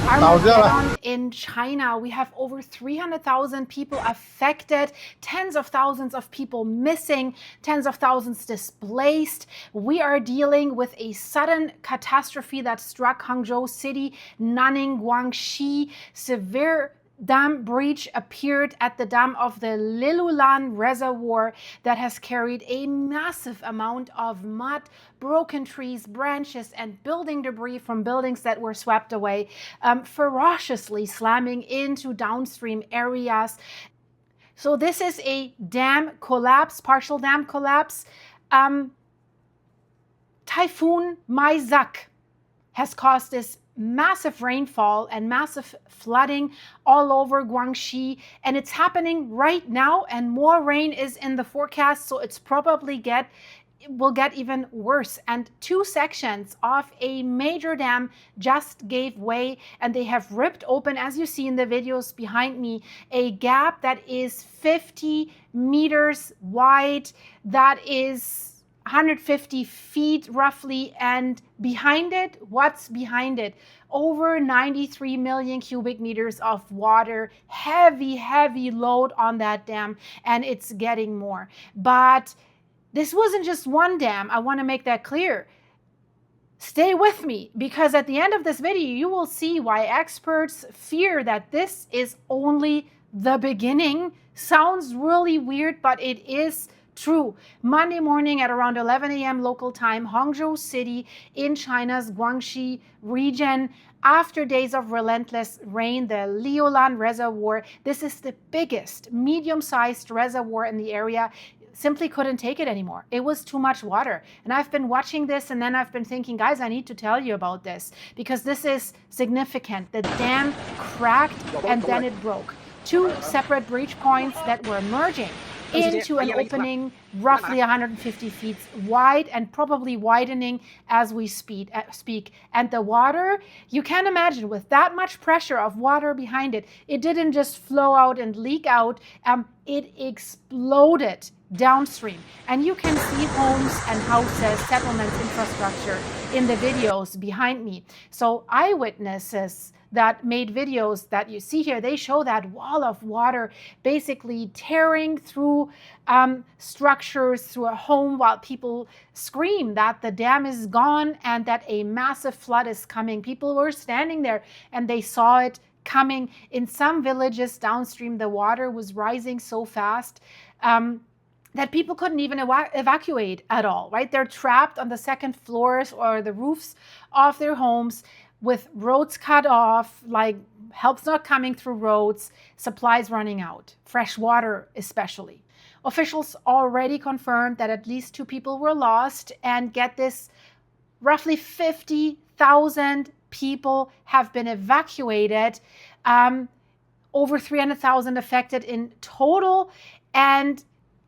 Armageddon in China. We have over 300,000 people affected, tens of thousands of people missing, tens of thousands displaced. We are dealing with a sudden catastrophe that struck Hangzhou City, Nanning, Guangxi. Severe dam breach appeared at the dam of the Liulan Reservoir that has carried a massive amount of mud, broken trees, branches, and building debris from buildings that were swept away, ferociously slamming into downstream areas. So this is a dam collapse, partial dam collapse. Typhoon Maysak has caused this massive rainfall and massive flooding all over Guangxi, and it's happening right now, and more rain is in the forecast, so it's probably will get even worse. And 2 sections of a major dam just gave way, and they have ripped open, as you see in the videos behind me, a gap that is 50 meters wide, that is 150 feet roughly, and behind it, what's behind it? Over 93 million cubic meters of water, heavy load on that dam, and it's getting more. But this wasn't just one dam. I want to make that clear. Stay with me, because at the end of this video, you will see why experts fear that this is only the beginning. Sounds really weird, but it is true. Monday morning at around 11 a.m. local time, Hangzhou City in China's Guangxi region, after days of relentless rain, the Liulan Reservoir, this is the biggest medium-sized reservoir in the area, simply couldn't take it anymore. It was too much water. And I've been watching this, and then I've been thinking, guys, I need to tell you about this, because this is significant. The dam cracked and then it broke. 2 separate breach points that were merging into an opening roughly 150 feet wide, and probably widening as we speak. And the water, you can imagine, with that much pressure of water behind it, it didn't just flow out and leak out, it exploded downstream. And you can see homes and houses, settlements, infrastructure in the videos behind me. So eyewitnesses that made videos that you see here, they show that wall of water basically tearing through structures, through a home, while people scream that the dam is gone and that a massive flood is coming. People were standing there and they saw it coming. In some villages downstream, the water was rising so fast that people couldn't even evacuate at all, right? They're trapped on the second floors or the roofs of their homes, with roads cut off, like help's not coming through roads, supplies running out, fresh water especially. Officials already confirmed that at least 2 people were lost, and get this, roughly 50,000 people have been evacuated, over 300,000 affected in total. And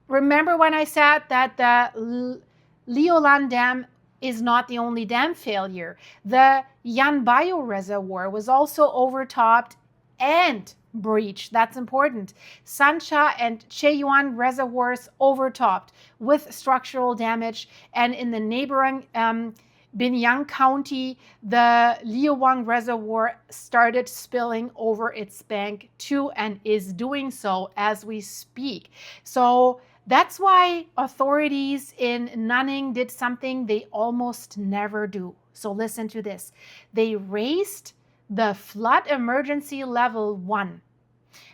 remember when I said that the Leolan Dam is not the only dam failure. The Yanbayo Reservoir was also overtopped and breached. That's important. Sancha and Cheyuan reservoirs overtopped with structural damage. And in the neighboring Binyang County, the Liulan Reservoir started spilling over its bank too, and is doing so as we speak. So that's why authorities in Nanning did something they almost never do. So listen to this. They raised the flood emergency level 1.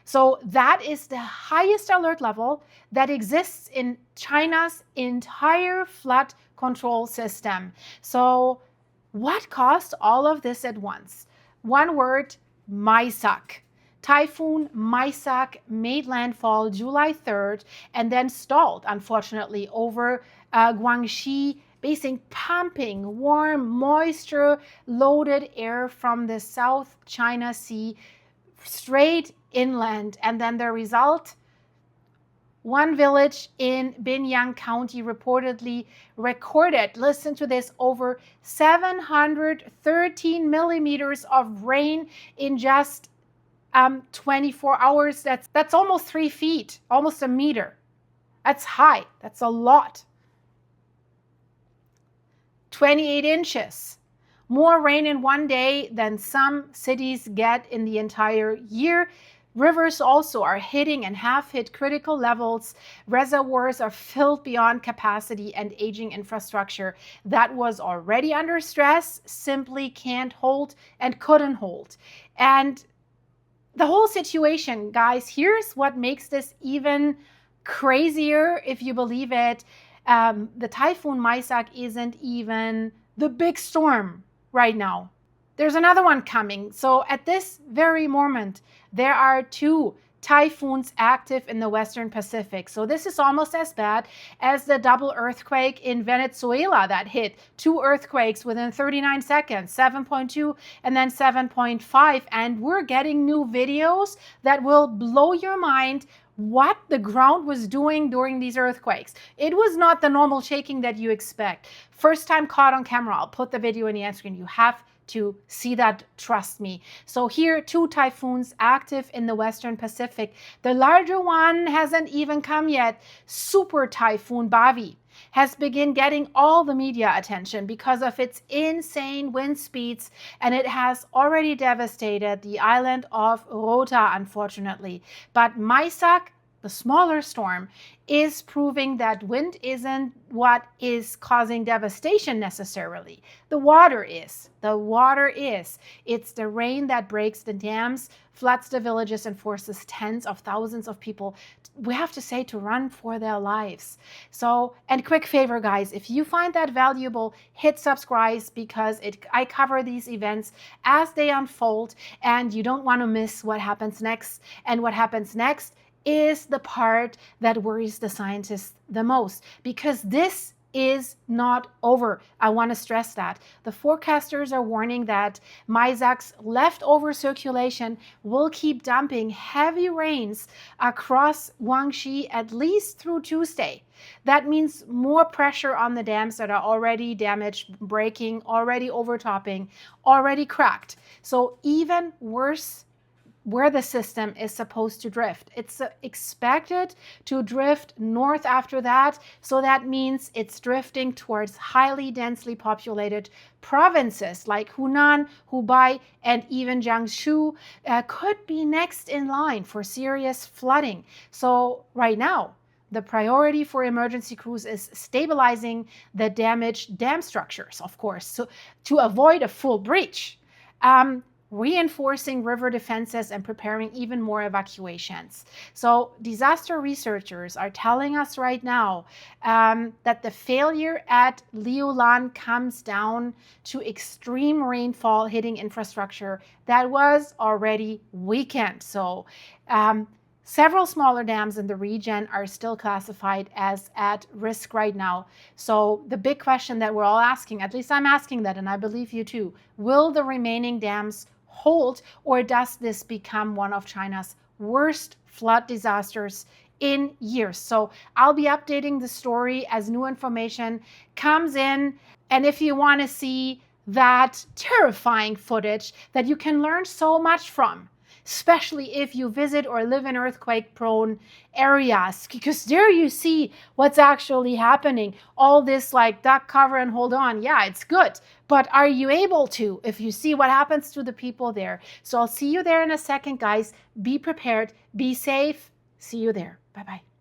So that is the highest alert level that exists in China's entire flood control system. So what caused all of this at once? One word: Maysak. Typhoon Maysak made landfall July 3rd and then stalled, unfortunately, over Guangxi Basin, pumping warm, moisture-loaded air from the South China Sea straight inland. And then the result: one village in Binyang County reportedly recorded, listen to this, over 713 millimeters of rain in just 24 hours. That's almost 3 feet, almost a meter. That's high. That's a lot. 28 inches. more rain in one day than some cities get in the entire year. Rivers also are hitting and have hit critical levels. Reservoirs are filled beyond capacity, and aging infrastructure that was already under stress simply can't hold and couldn't hold. And the whole situation, guys, here's what makes this even crazier, if you believe it. The Typhoon Maysak isn't even the big storm right now. There's another one coming. So at this very moment, there are 2 typhoons active in the Western Pacific. So this is almost as bad as the double earthquake in Venezuela that hit 2 earthquakes within 39 seconds, 7.2 and then 7.5. And we're getting new videos that will blow your mind what the ground was doing during these earthquakes. It was not the normal shaking that you expect. First time caught on camera. I'll put the video in the end screen. You have to see that, trust me. So here, 2 typhoons active in the Western Pacific. The larger one hasn't even come yet. Super Typhoon Bavi has begun getting all the media attention because of its insane wind speeds, and it has already devastated the island of Rota, unfortunately. But Maysak, the smaller storm, is proving that wind isn't what is causing devastation necessarily. The water is. The water is. It's the rain that breaks the dams, floods the villages, and forces tens of thousands of people, we have to say, to run for their lives. So, and quick favor, guys, if you find that valuable, hit subscribe, because I cover these events as they unfold, and you don't want to miss what happens next. And what happens next is the part that worries the scientists the most, because this is not over. I want to stress that. The forecasters are warning that Maysak's leftover circulation will keep dumping heavy rains across Guangxi at least through Tuesday. That means more pressure on the dams that are already damaged, breaking, already overtopping, already cracked. So even worse, where the system is supposed to drift. It's expected to drift north after that, so that means it's drifting towards highly densely populated provinces like Hunan, Hubei, and even Jiangsu could be next in line for serious flooding. So right now, the priority for emergency crews is stabilizing the damaged dam structures, of course, so to avoid a full breach. Reinforcing river defenses and preparing even more evacuations. So disaster researchers are telling us right now that the failure at Leolan comes down to extreme rainfall hitting infrastructure that was already weakened. So several smaller dams in the region are still classified as at risk right now. So the big question that we're all asking, at least I'm asking that, and I believe you too, will the remaining dams hold, or does this become one of China's worst flood disasters in years? So I'll be updating the story as new information comes in. And if you want to see that terrifying footage that you can learn so much from, especially if you visit or live in earthquake-prone areas, because there you see what's actually happening. All this like duck cover and hold on, yeah, it's good. But are you able to, if you see what happens to the people there? So I'll see you there in a second, guys. Be prepared, be safe. See you there. Bye-bye.